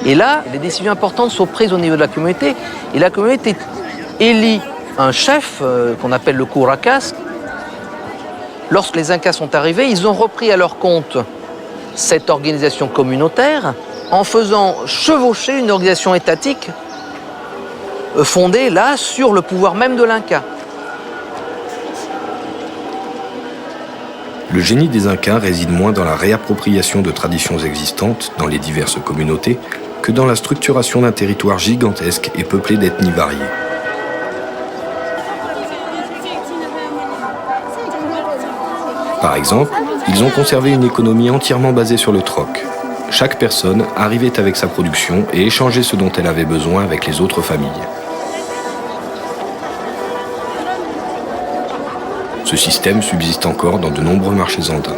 Et là, les décisions importantes sont prises au niveau de la communauté. Et la communauté élit un chef qu'on appelle le Curakas. Lorsque les Incas sont arrivés, ils ont repris à leur compte cette organisation communautaire en faisant chevaucher une organisation étatique fondée là sur le pouvoir même de l'Inca. Le génie des Incas réside moins dans la réappropriation de traditions existantes dans les diverses communautés que dans la structuration d'un territoire gigantesque et peuplé d'ethnies variées. Par exemple, ils ont conservé une économie entièrement basée sur le troc. Chaque personne arrivait avec sa production et échangeait ce dont elle avait besoin avec les autres familles. Ce système subsiste encore dans de nombreux marchés andins.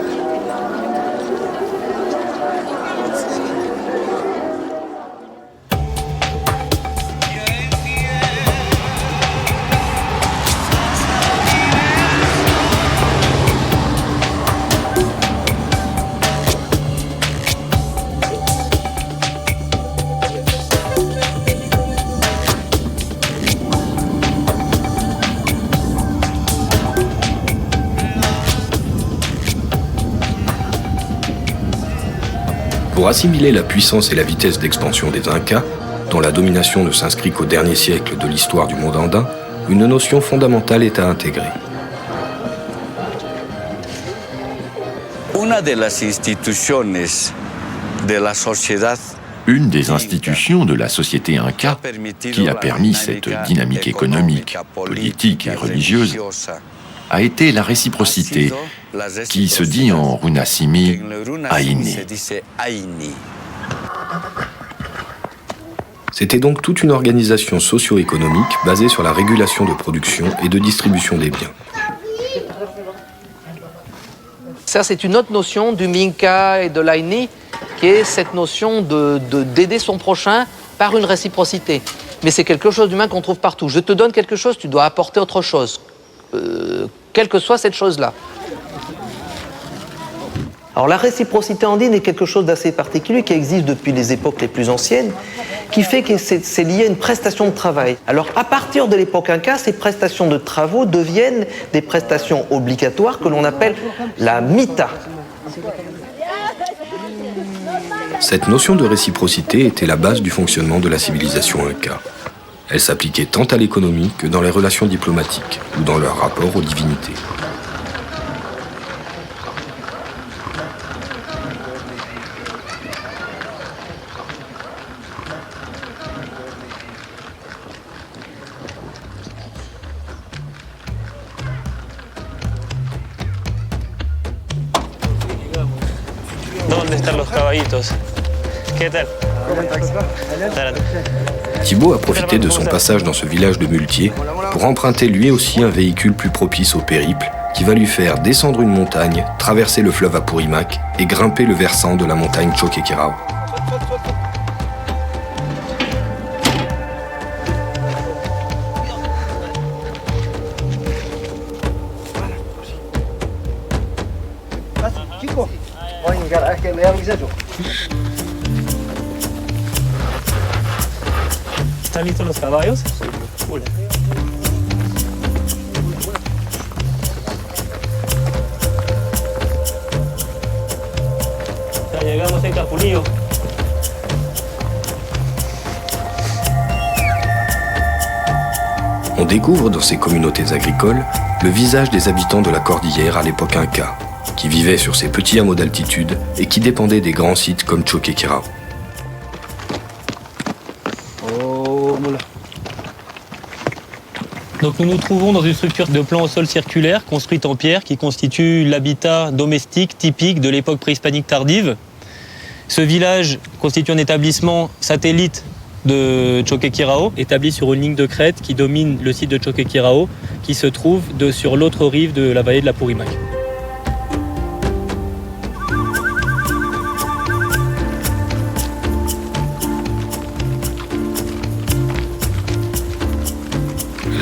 Pour assimiler la puissance et la vitesse d'expansion des Incas, dont la domination ne s'inscrit qu'au dernier siècle de l'histoire du monde andin, une notion fondamentale est à intégrer. Une des institutions de la société inca qui a permis cette dynamique économique, politique et religieuse a été la réciprocité, qui se dit en runasimi Aini. C'était donc toute une organisation socio-économique basée sur la régulation de production et de distribution des biens. Ça, c'est une autre notion du Minka et de l'Aini, qui est cette notion d'aider son prochain par une réciprocité. Mais c'est quelque chose d'humain qu'on trouve partout. Je te donne quelque chose, tu dois apporter autre chose, quelle que soit cette chose-là. Alors la réciprocité andine est quelque chose d'assez particulier qui existe depuis les époques les plus anciennes, qui fait que c'est lié à une prestation de travail. Alors à partir de l'époque inca, ces prestations de travaux deviennent des prestations obligatoires que l'on appelle la mita. Cette notion de réciprocité était la base du fonctionnement de la civilisation inca. Elle s'appliquait tant à l'économie que dans les relations diplomatiques ou dans leur rapport aux divinités. Thibaut a profité de son passage dans ce village de muletiers pour emprunter lui aussi un véhicule plus propice au périple qui va lui faire descendre une montagne, traverser le fleuve Apurimac et grimper le versant de la montagne Choquequirao. ¿Están listos los caballos? Ya llegamos en Capulillo. On découvre dans ces communautés agricoles le visage des habitants de la cordillère à l'époque inca, qui vivaient sur ces petits hameaux d'altitude et qui dépendaient des grands sites comme Choquequirao. Donc nous nous trouvons dans une structure de plan au sol circulaire construite en pierre qui constitue l'habitat domestique typique de l'époque préhispanique tardive. Ce village constitue un établissement satellite de Choquequirao, établi sur une ligne de crête qui domine le site de Choquequirao, qui se trouve sur l'autre rive de la vallée de l'Apurimac.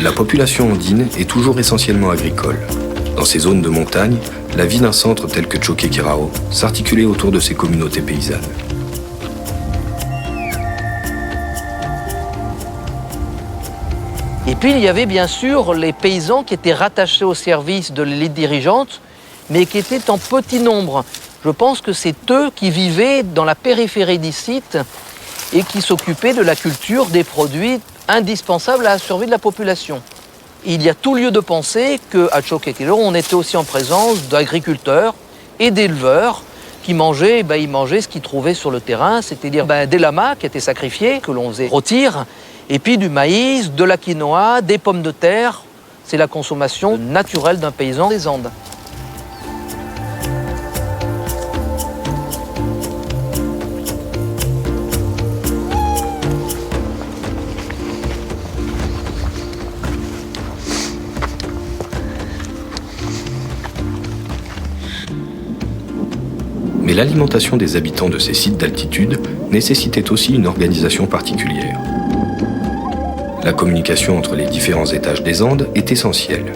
La population andine est toujours essentiellement agricole. Dans ces zones de montagne, la vie d'un centre tel que Choquequirao s'articulait autour de ces communautés paysannes. Et puis il y avait bien sûr les paysans qui étaient rattachés au service de l'élite dirigeante, mais qui étaient en petit nombre. Je pense que c'est eux qui vivaient dans la périphérie du site et qui s'occupaient de la culture des produits indispensables à la survie de la population. Il y a tout lieu de penser qu'à Choquequirao, on était aussi en présence d'agriculteurs et d'éleveurs qui mangeaient, ils mangeaient ce qu'ils trouvaient sur le terrain, c'est-à-dire des lamas qui étaient sacrifiés, que l'on faisait rôtir, et puis du maïs, de la quinoa, des pommes de terre. C'est la consommation naturelle d'un paysan des Andes. Mais l'alimentation des habitants de ces sites d'altitude nécessitait aussi une organisation particulière. La communication entre les différents étages des Andes est essentielle.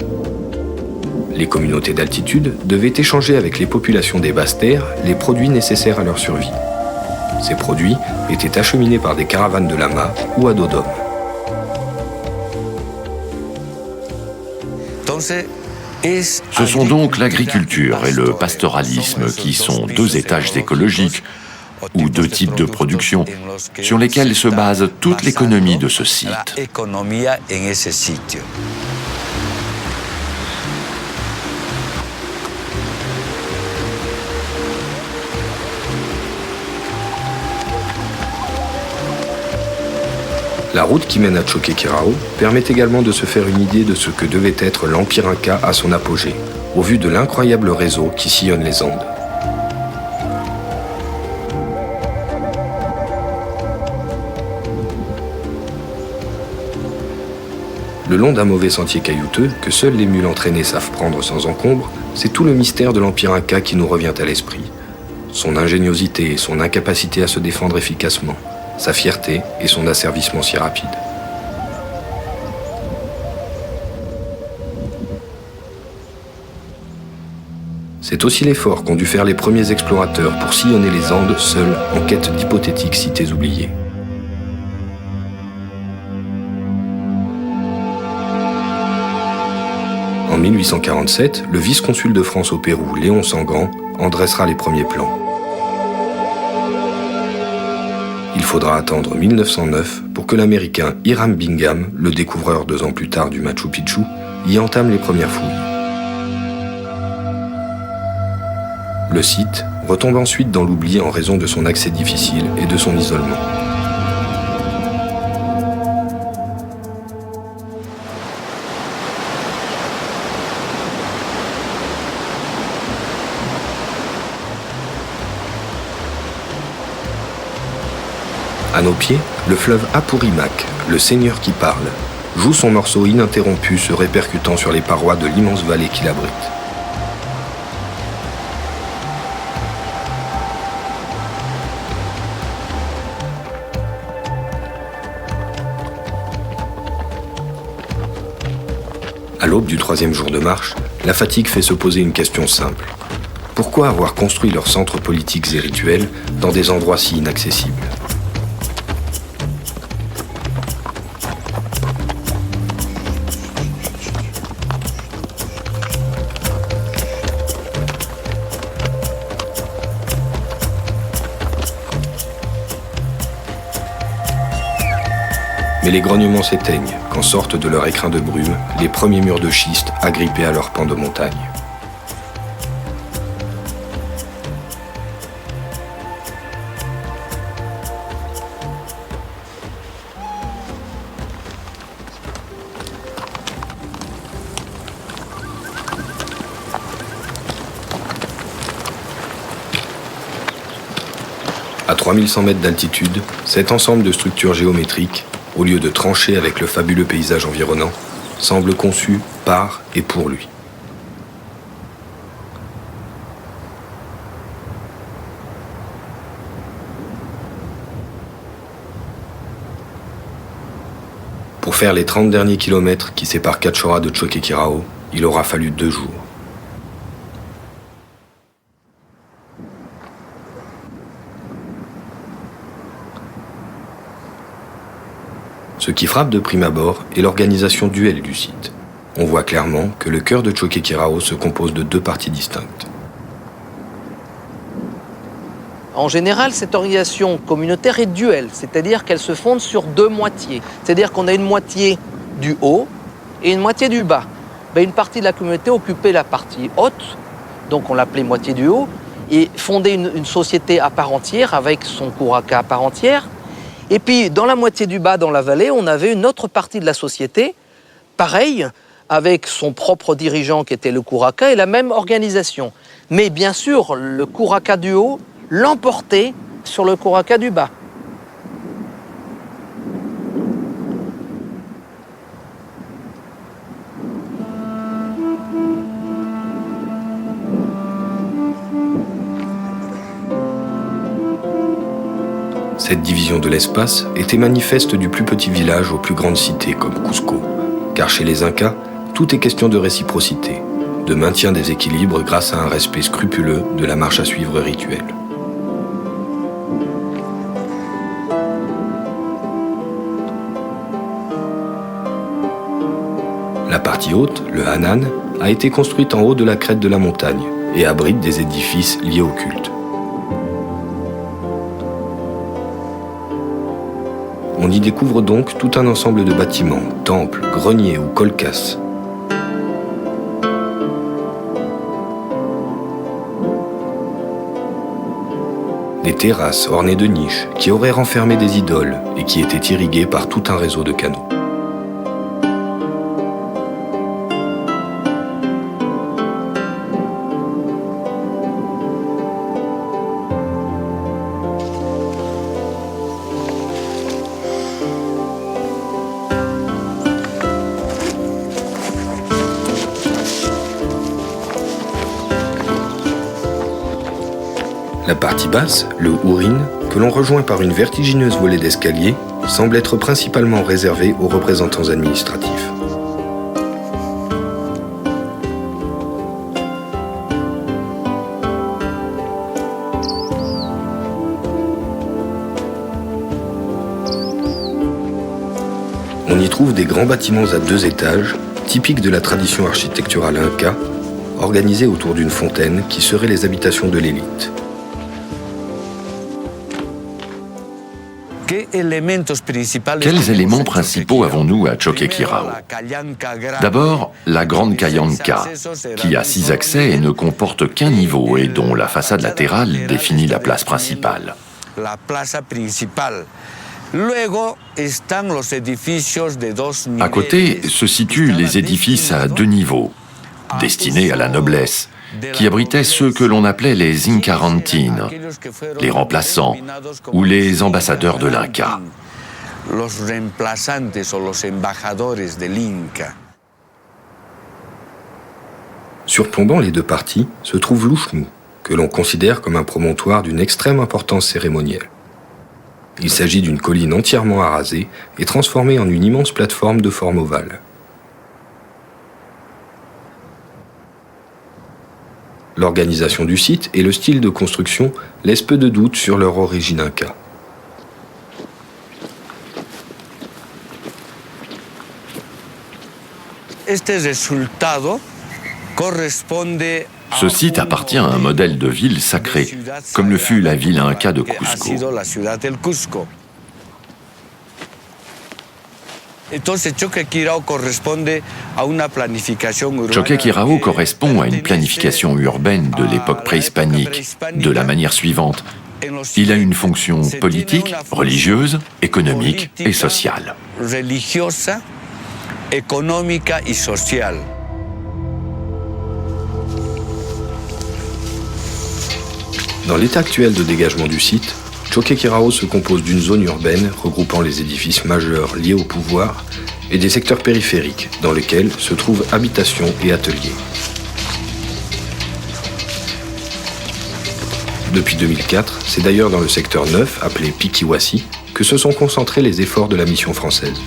Les communautés d'altitude devaient échanger avec les populations des basses terres les produits nécessaires à leur survie. Ces produits étaient acheminés par des caravanes de lamas ou à dos d'hommes. Ce sont donc l'agriculture et le pastoralisme qui sont deux étages écologiques ou deux types de production sur lesquels se base toute l'économie de ce site. La route qui mène à Choquequirao permet également de se faire une idée de ce que devait être l'Empire Inca à son apogée, au vu de l'incroyable réseau qui sillonne les Andes. Le long d'un mauvais sentier caillouteux, que seules les mules entraînées savent prendre sans encombre, c'est tout le mystère de l'Empire Inca qui nous revient à l'esprit. Son ingéniosité et son incapacité à se défendre efficacement, sa fierté et son asservissement si rapide. C'est aussi l'effort qu'ont dû faire les premiers explorateurs pour sillonner les Andes seuls en quête d'hypothétiques cités oubliées. En 1847, le vice-consul de France au Pérou, Léon Sangrand, en dressera les premiers plans. Il faudra attendre 1909 pour que l'Américain Hiram Bingham, le découvreur 2 ans plus tard du Machu Picchu, y entame les premières fouilles. Le site retombe ensuite dans l'oubli en raison de son accès difficile et de son isolement. À nos pieds, le fleuve Apurimac, le Seigneur qui parle, joue son morceau ininterrompu se répercutant sur les parois de l'immense vallée qui l'abrite. À l'aube du 3e jour de marche, la fatigue fait se poser une question simple. Pourquoi avoir construit leurs centres politiques et rituels dans des endroits si inaccessibles ? Mais les grognements s'éteignent quand sortent de leur écrin de brume les premiers murs de schiste agrippés à leurs pans de montagne. À 3100 mètres d'altitude, cet ensemble de structures géométriques, au lieu de trancher avec le fabuleux paysage environnant, semble conçu par et pour lui. Pour faire les 30 derniers kilomètres qui séparent Cachorra de Choquequirao, il aura fallu 2 jours. Ce qui frappe de prime abord est l'organisation duelle du site. On voit clairement que le cœur de Choquequirao se compose de deux parties distinctes. En général, cette organisation communautaire est duelle, c'est-à-dire qu'elle se fonde sur deux moitiés. C'est-à-dire qu'on a une moitié du haut et une moitié du bas. Une partie de la communauté occupait la partie haute, donc on l'appelait moitié du haut, et fondait une société à part entière avec son Curaca à part entière. Et puis dans la moitié du bas, dans la vallée, on avait une autre partie de la société, pareil, avec son propre dirigeant qui était le Curaca et la même organisation. Mais bien sûr, le Curaca du haut l'emportait sur le Curaca du bas. Cette division de l'espace était manifeste du plus petit village aux plus grandes cités comme Cusco, car chez les Incas, tout est question de réciprocité, de maintien des équilibres grâce à un respect scrupuleux de la marche à suivre rituelle. La partie haute, le Hanan, a été construite en haut de la crête de la montagne et abrite des édifices liés au culte. On y découvre donc tout un ensemble de bâtiments, temples, greniers ou kolkas. Des terrasses ornées de niches qui auraient renfermé des idoles et qui étaient irriguées par tout un réseau de canaux. La partie basse, le Hurin, que l'on rejoint par une vertigineuse volée d'escaliers, semble être principalement réservée aux représentants administratifs. On y trouve des grands bâtiments à 2 étages, typiques de la tradition architecturale inca, organisés autour d'une fontaine qui seraient les habitations de l'élite. Quels éléments principaux avons-nous à Choquequirao? D'abord, la grande Callanca, qui a 6 accès et ne comporte qu'un niveau et dont la façade latérale définit la place principale. À côté se situent les édifices à 2 niveaux, destinés à la noblesse, qui abritaient ceux que l'on appelait les Incarantines, les remplaçants ou les ambassadeurs de l'Inca. Surplombant les deux parties se trouve l'Ushmu, que l'on considère comme un promontoire d'une extrême importance cérémonielle. Il s'agit d'une colline entièrement arasée et transformée en une immense plateforme de forme ovale. L'organisation du site et le style de construction laissent peu de doute sur leur origine inca. Ce site appartient à un modèle de ville sacrée, comme le fut la ville inca de Cusco. Choquequirao correspond à une planification urbaine de l'époque préhispanique, de la manière suivante. Il a une fonction politique, religieuse, économique et sociale. Dans l'état actuel de dégagement du site, Choquequirao se compose d'une zone urbaine regroupant les édifices majeurs liés au pouvoir et des secteurs périphériques dans lesquels se trouvent habitations et ateliers. Depuis 2004, c'est d'ailleurs dans le secteur 9, appelé Pikiwasi, que se sont concentrés les efforts de la mission française.